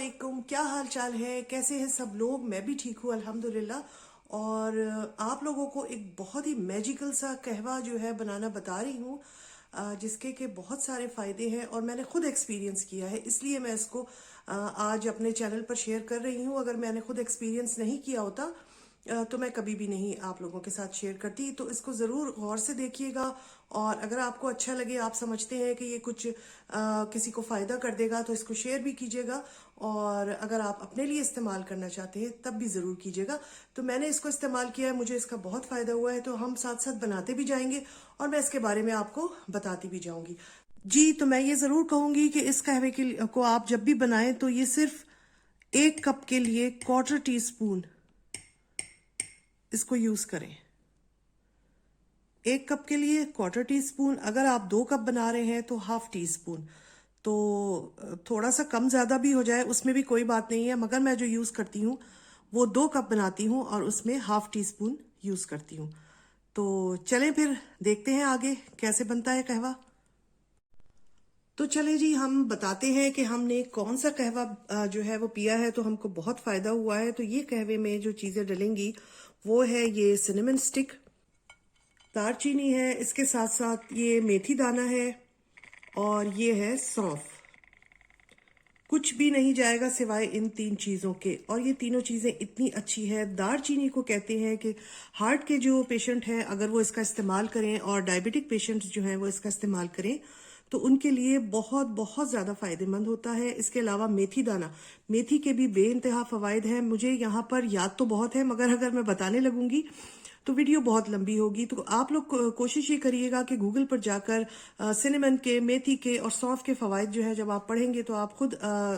वालेकुम, क्या हाल चाल है? कैसे हैं सब लोग? मैं भी ठीक हूँ अल्हम्दुलिल्लाह। और आप लोगों को एक बहुत ही मैजिकल सा कहवा जो है बनाना बता रही हूँ, जिसके के बहुत सारे फ़ायदे हैं और मैंने खुद एक्सपीरियंस किया है, इसलिए मैं इसको आज अपने चैनल पर शेयर कर रही हूँ। अगर मैंने खुद एक्सपीरियंस नहीं किया होता तो मैं कभी भी नहीं आप लोगों के साथ शेयर करती। तो इसको ज़रूर गौर से देखिएगा और अगर आपको अच्छा लगे, आप समझते हैं कि ये कुछ किसी को फ़ायदा कर देगा, तो इसको शेयर भी कीजिएगा। और अगर आप अपने लिए इस्तेमाल करना चाहते हैं तब भी ज़रूर कीजिएगा। तो मैंने इसको इस्तेमाल किया है, मुझे इसका बहुत फ़ायदा हुआ है, तो हम साथ साथ बनाते भी जाएंगे और मैं इसके बारे में आपको बताती भी जाऊंगी। जी, तो मैं ये ज़रूर कहूँगी कि इस कहवे को आप जब भी बनाएं तो ये सिर्फ 1 कप के लिए 1/4 टीस्पून इसको यूज़ करें। 1 कप के लिए 1/4 टीस्पून, अगर आप 2 कप बना रहे हैं तो 1/2 टीस्पून। तो थोड़ा सा कम ज़्यादा भी हो जाए उसमें भी कोई बात नहीं है, मगर मैं जो यूज़ करती हूँ वो 2 कप बनाती हूँ और उसमें 1/2 टीस्पून यूज़ करती हूँ। तो चलें फिर देखते हैं आगे कैसे बनता है कहवा। तो चले जी, हम बताते हैं कि हमने कौन सा कहवा जो है वो पिया है तो हमको बहुत फ़ायदा हुआ है। तो ये कहवे में जो चीज़ें डलेंगी वो है ये सिनेमन स्टिक, दालचीनी है, इसके साथ साथ ये मेथी दाना है और ये है सौंफ। कुछ भी नहीं जाएगा सिवाय इन 3 चीज़ों के। और ये तीनों चीज़ें इतनी अच्छी है। दालचीनी को कहते हैं कि हार्ट के जो पेशेंट हैं अगर वो इसका इस्तेमाल करें और डायबिटिक पेशेंट्स जो हैं वो इसका इस्तेमाल करें तो उनके लिए बहुत बहुत ज़्यादा फ़ायदेमंद होता है। इसके अलावा मेथी दाना, मेथी के भी बेइंतहा फ़वाइद हैं। मुझे यहाँ पर याद तो बहुत है, मगर अगर मैं बताने लगूंगी तो वीडियो बहुत लंबी होगी। तो आप लोग कोशिश ये करिएगा कि गूगल पर जाकर सिनेमन के, मेथी के और सौंफ के फ़वाइद जो है जब आप पढ़ेंगे तो आप खुद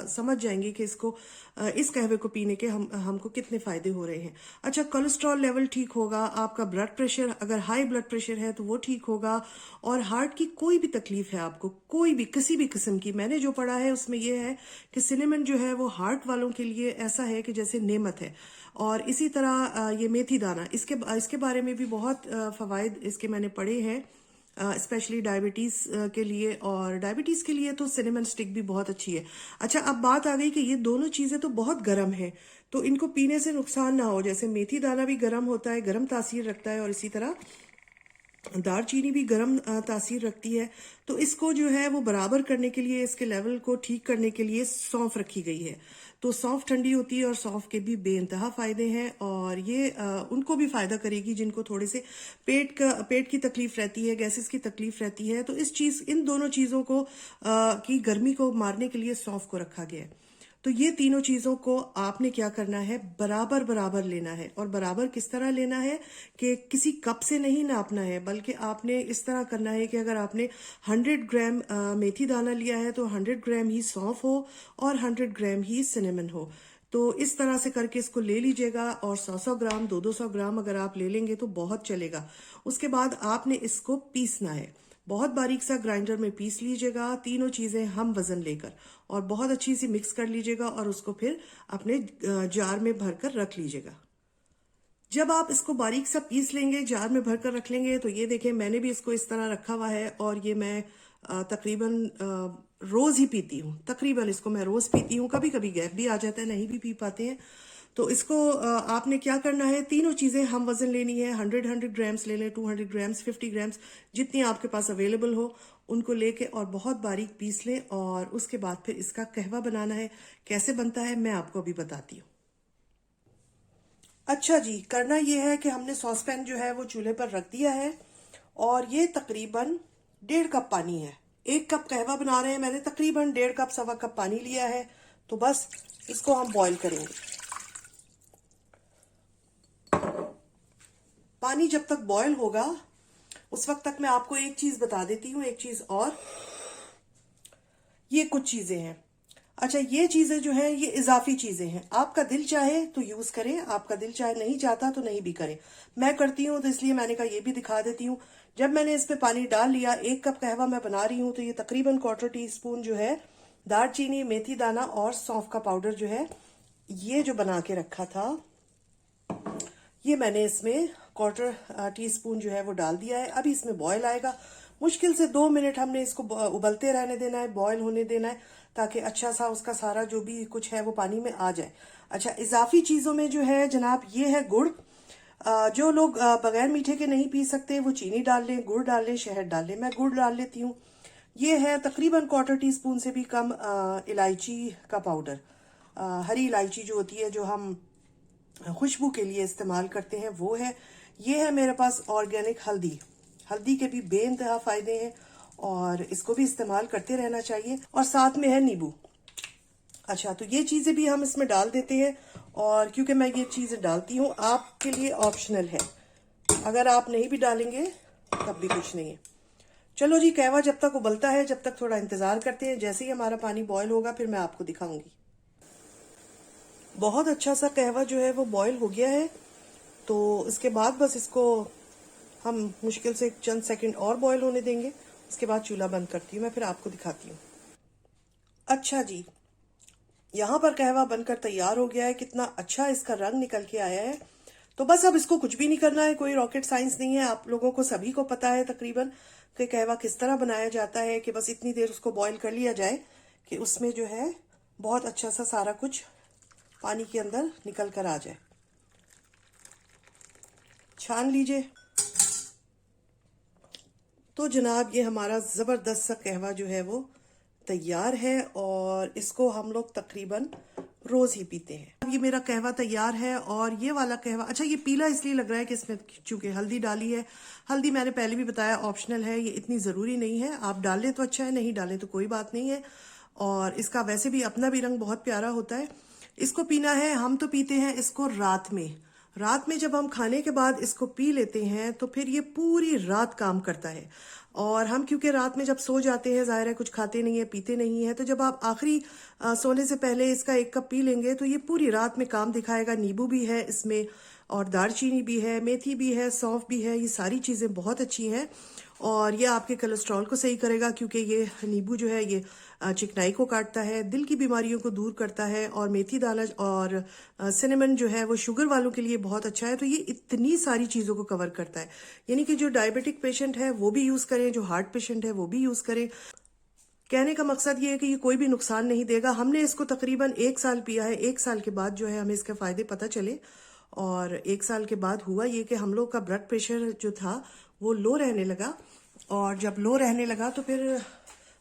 समझ जाएंगे कि इस कहवे को पीने के हमको कितने फ़ायदे हो रहे हैं। अच्छा, कोलेस्ट्रॉल लेवल ठीक होगा, आपका ब्लड प्रेशर, अगर हाई ब्लड प्रेशर है तो वो ठीक होगा। और हार्ट की कोई भी तकलीफ है आपको, कोई भी किसी भी किस्म की, मैंने जो पढ़ा है उसमें यह है कि सिनेमन जो है वो हार्ट वालों के लिए ऐसा है कि जैसे नेमत है। और इसी तरह ये मेथी दाना, इसके बारे में भी बहुत फ़वाइद इसके मैंने पढ़े हैं, स्पेशली डायबिटीज़ के लिए। और डायबिटीज़ के लिए तो सिनेमन स्टिक भी बहुत अच्छी है। अच्छा, अब बात आ गई कि ये दोनों चीज़ें तो बहुत गर्म है, तो इनको पीने से नुकसान ना हो। जैसे मेथी दाना भी गर्म होता है, गर्म तासीर रखता है, और इसी तरह दालचीनी भी गर्म तासीर रखती है। तो इसको जो है वो बराबर करने के लिए, इसके लेवल को ठीक करने के लिए सौंफ रखी गई है। तो सौंफ ठंडी होती है और सौंफ के भी बेइंतहा फ़ायदे हैं। और ये उनको भी फ़ायदा करेगी जिनको थोड़े से पेट की तकलीफ रहती है, गैसेस की तकलीफ रहती है। तो इन दोनों चीज़ों को की गर्मी को मारने के लिए सौंफ को रखा गया है। तो ये तीनों चीज़ों को आपने क्या करना है, बराबर बराबर लेना है। और बराबर किस तरह लेना है कि किसी कप से नहीं नापना है, बल्कि आपने इस तरह करना है कि अगर आपने 100 ग्राम मेथी दाना लिया है तो 100 ग्राम ही सौंफ हो और 100 ग्राम ही सिनेमन हो। तो इस तरह से करके इसको ले लीजिएगा। और 100 ग्राम, 200 ग्राम अगर आप ले लेंगे तो बहुत चलेगा। उसके बाद आपने इसको पीसना है, बहुत बारीक सा ग्राइंडर में पीस लीजिएगा, तीनों चीज़ें हम वज़न लेकर, और बहुत अच्छी सी मिक्स कर लीजिएगा और उसको फिर अपने जार में भरकर रख लीजिएगा। जब आप इसको बारीक सा पीस लेंगे, जार में भरकर रख लेंगे, तो ये देखें मैंने भी इसको इस तरह रखा हुआ है। और ये मैं तकरीबन रोज़ ही पीती हूँ, तकरीबन इसको मैं रोज़ पीती हूँ। कभी कभी गैप भी आ जाता है, नहीं भी पी पाते हैं। तो इसको आपने क्या करना है, तीनों चीज़ें हम वज़न लेनी है। 100 ग्राम्स ले लें, 200 ग्राम्स, 50 ग्राम्स, जितनी आपके पास अवेलेबल हो उनको लेके और बहुत बारीक पीस लें। और उसके बाद फिर इसका कहवा बनाना है। कैसे बनता है मैं आपको अभी बताती हूँ। अच्छा जी, करना ये है कि हमने सॉस पैन जो है वो चूल्हे पर रख दिया है और ये तकरीबन 1.5 कप पानी है। 1 कप कहवा बना रहे हैं, मैंने तकरीबन 1.5 कप, 1.25 कप पानी लिया है। तो बस इसको हम बॉईल करेंगे। पानी जब तक बॉयल होगा उस वक्त तक मैं आपको एक चीज बता देती हूँ, एक चीज और। ये कुछ चीजें हैं। अच्छा, ये चीजें जो हैं ये इजाफी चीजें हैं। आपका दिल चाहे तो यूज करें, आपका दिल चाहे नहीं चाहता तो नहीं भी करें। मैं करती हूँ तो इसलिए मैंने कहा ये भी दिखा देती हूँ। जब मैंने इस पे पानी डाल लिया, 1 कप कहवा मैं बना रही हूँ, तो ये तकरीबन 1/4 टीस्पून जो है दालचीनी, मेथी दाना और सौंफ का पाउडर जो है ये जो बना के रखा था, ये मैंने इसमें 1/4 टीस्पून जो है वो डाल दिया है। अभी इसमें बॉयल आएगा। मुश्किल से 2 मिनट हमने इसको उबलते रहने देना है, बॉयल होने देना है, ताकि अच्छा सा उसका सारा जो भी कुछ है वो पानी में आ जाए। अच्छा, इजाफी चीज़ों में जो है जनाब ये है गुड़। जो लोग बगैर मीठे के नहीं पी सकते वो चीनी डाल लें, गुड़ डाल लें, शहद डाल लें। मैं गुड़ डाल लेती हूँ। ये है तकरीबन 1/4 टीस्पून से भी कम इलायची का पाउडर। हरी इलायची जो होती है, जो हम खुशबू के लिए इस्तेमाल करते हैं, वो है। ये है मेरे पास ऑर्गेनिक हल्दी। हल्दी के भी बेइंतहा फायदे हैं और इसको भी इस्तेमाल करते रहना चाहिए। और साथ में है नींबू। अच्छा, तो ये चीज़ें भी हम इसमें डाल देते हैं, और क्योंकि मैं ये चीज़ें डालती हूँ, आपके लिए ऑप्शनल है। अगर आप नहीं भी डालेंगे तब भी कुछ नहीं है। चलो जी, कहवा जब तक उबलता है, जब तक थोड़ा इंतज़ार करते हैं। जैसे ही हमारा पानी बॉयल होगा फिर मैं आपको दिखाऊंगी। बहुत अच्छा सा कहवा जो है वो बॉयल हो गया है। तो इसके बाद बस इसको हम मुश्किल से चंद सेकंड और बॉयल होने देंगे। उसके बाद चूल्हा बंद करती हूँ मैं, फिर आपको दिखाती हूँ। अच्छा जी, यहाँ पर कहवा बनकर तैयार हो गया है। कितना अच्छा इसका रंग निकल के आया है। तो बस अब इसको कुछ भी नहीं करना है, कोई रॉकेट साइंस नहीं है। आप लोगों को सभी को पता है तकरीबन कि कहवा किस तरह बनाया जाता है, कि बस इतनी देर उसको बॉईल कर लिया जाए कि उसमें जो है बहुत अच्छा सा सारा कुछ पानी के अंदर निकल कर आ जाए। छान लीजिए। तो जनाब ये हमारा ज़बरदस्त सा कहवा जो है वो तैयार है, और इसको हम लोग तकरीबन रोज़ ही पीते हैं। अब ये मेरा कहवा तैयार है। और ये वाला कहवा, अच्छा ये पीला इसलिए लग रहा है कि इसमें चूंकि हल्दी डाली है। हल्दी मैंने पहले भी बताया ऑप्शनल है, ये इतनी ज़रूरी नहीं है। आप डालें तो अच्छा है, नहीं डालें तो कोई बात नहीं है। और इसका वैसे भी अपना भी रंग बहुत प्यारा होता है। इसको पीना है, हम तो पीते हैं इसको रात में। रात में जब हम खाने के बाद इसको पी लेते हैं तो फिर ये पूरी रात काम करता है। और हम क्योंकि रात में जब सो जाते हैं, जाहिर है कुछ खाते नहीं है, पीते नहीं है, तो जब आप आखिरी सोने से पहले इसका 1 कप पी लेंगे तो ये पूरी रात में काम दिखाएगा। नींबू भी है इसमें, और दालचीनी भी है, मेथी भी है, सौंफ भी है। ये सारी चीज़ें बहुत अच्छी हैं, और ये आपके कोलेस्ट्रॉल को सही करेगा, क्योंकि ये नींबू जो है ये चिकनाई को काटता है, दिल की बीमारियों को दूर करता है। और मेथी दाना और सिनेमन जो है वो शुगर वालों के लिए बहुत अच्छा है। तो ये इतनी सारी चीज़ों को कवर करता है। यानी कि जो डायबिटिक पेशेंट है वो भी यूज़ करें, जो हार्ट पेशेंट है वो भी यूज़ करें। कहने का मकसद ये है कि ये कोई भी नुकसान नहीं देगा। हमने इसको तकरीबन 1 साल पिया है। 1 साल के बाद जो है हमें इसके फ़ायदे पता चले, और 1 साल के बाद हुआ ये कि हम लोग का ब्लड प्रेशर जो था वो लो रहने लगा। और जब लो रहने लगा तो फिर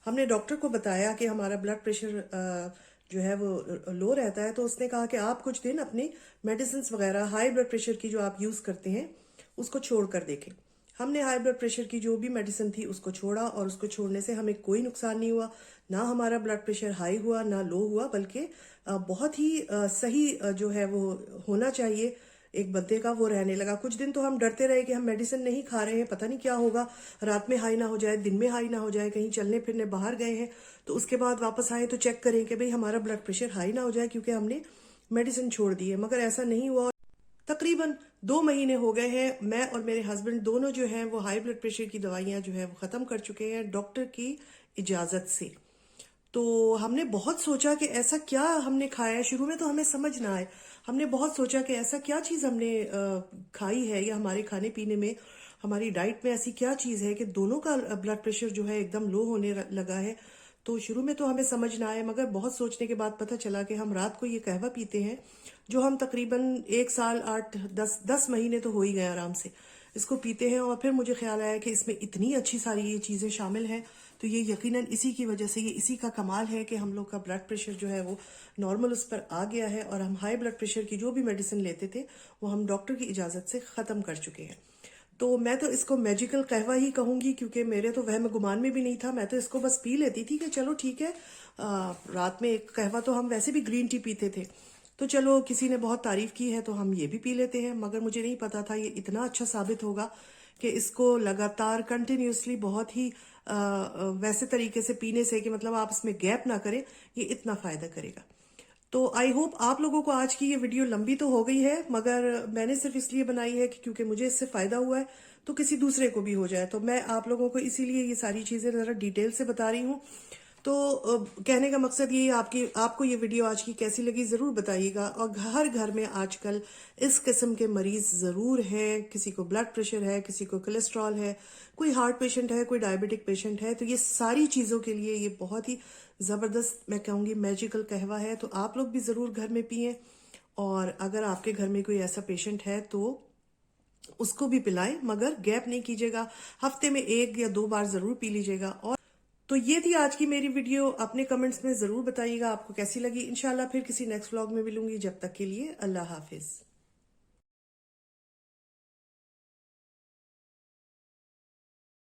हमने डॉक्टर को बताया कि हमारा ब्लड प्रेशर जो है वो लो रहता है। तो उसने कहा कि आप कुछ दिन अपनी मेडिसिन वगैरह हाई ब्लड प्रेशर की जो आप यूज़ करते हैं उसको छोड़ कर देखें। हमने हाई ब्लड प्रेशर की जो भी मेडिसिन थी उसको छोड़ा, और उसको छोड़ने से हमें कोई नुकसान नहीं हुआ। ना हमारा ब्लड प्रेशर हाई हुआ ना लो हुआ, बल्कि बहुत ही सही जो है वो होना चाहिए एक बंदे का, वो रहने लगा। कुछ दिन तो हम डरते रहे कि हम मेडिसिन नहीं खा रहे हैं, पता नहीं क्या होगा, रात में हाई ना हो जाए, दिन में हाई ना हो जाए, कहीं चलने फिरने बाहर गए हैं तो उसके बाद वापस आए तो चेक करें कि भाई हमारा ब्लड प्रेशर हाई ना हो जाए, क्योंकि हमने मेडिसिन छोड़ दी है। मगर ऐसा नहीं हुआ। तकरीबन 2 महीने हो गए हैं, मैं और मेरे हस्बैंड दोनों जो हैं वो हाई ब्लड प्रेशर की दवाइयाँ जो है वो ख़त्म कर चुके हैं डॉक्टर की इजाज़त से। तो हमने बहुत सोचा कि ऐसा क्या हमने खाया है। शुरू में तो हमें समझ ना आए। हमने बहुत सोचा कि ऐसा क्या चीज़ हमने खाई है, या हमारे खाने पीने में, हमारी डाइट में ऐसी क्या चीज़ है कि दोनों का ब्लड प्रेशर जो है एकदम लो होने लगा है। तो शुरू में तो हमें समझ ना आए, मगर बहुत सोचने के बाद पता चला कि हम रात को ये कहवा पीते हैं, जो हम तकरीबन 1 साल 8 10 10 महीने तो हो ही गए आराम से इसको पीते हैं। और फिर मुझे ख्याल आया कि इसमें इतनी अच्छी सारी ये चीज़ें शामिल हैं, तो ये यकीनन इसी की वजह से, ये इसी का कमाल है कि हम लोग का ब्लड प्रेशर जो है वो नॉर्मल उस पर आ गया है। और हम हाई ब्लड प्रेशर की जो भी मेडिसिन लेते थे वो हम डॉक्टर की इजाज़त से ख़त्म कर चुके हैं। तो मैं तो इसको मैजिकल कहवा ही कहूंगी, क्योंकि मेरे तो वहम गुमान में भी नहीं था। मैं तो इसको बस पी लेती थी कि चलो ठीक है, रात में एक कहवा, तो हम वैसे भी ग्रीन टी पीते थे, तो चलो किसी ने बहुत तारीफ की है तो हम ये भी पी लेते हैं। मगर मुझे नहीं पता था ये इतना अच्छा साबित होगा कि इसको लगातार कंटिन्यूसली बहुत ही वैसे तरीके से पीने से, कि मतलब आप इसमें गैप ना करें, ये इतना फायदा करेगा। तो आई होप आप लोगों को आज की ये वीडियो लंबी तो हो गई है, मगर मैंने सिर्फ इसलिए बनाई है कि क्योंकि मुझे इससे फायदा हुआ है तो किसी दूसरे को भी हो जाए। तो मैं आप लोगों को इसीलिए ये सारी चीजें जरा डिटेल से बता रही हूँ। तो कहने का मकसद ये आपको ये वीडियो आज की कैसी लगी ज़रूर बताइएगा। और हर घर में आजकल इस किस्म के मरीज ज़रूर हैं, किसी को ब्लड प्रेशर है, किसी को कोलेस्ट्रॉल है, कोई हार्ट पेशेंट है, कोई डायबिटिक पेशेंट है। तो ये सारी चीज़ों के लिए ये बहुत ही ज़बरदस्त, मैं कहूँगी मैजिकल कहवा है। तो आप लोग भी ज़रूर घर में पिएं, और अगर आपके घर में कोई ऐसा पेशेंट है तो उसको भी पिलाएं, मगर गैप नहीं कीजिएगा, हफ्ते में 1 या 2 बार जरूर पी लीजिएगा। और तो ये थी आज की मेरी वीडियो। अपने कमेंट्स में जरूर बताइएगा आपको कैसी लगी। इंशाल्लाह फिर किसी नेक्स्ट व्लॉग में मिलूंगी। जब तक के लिए अल्लाह हाफिज।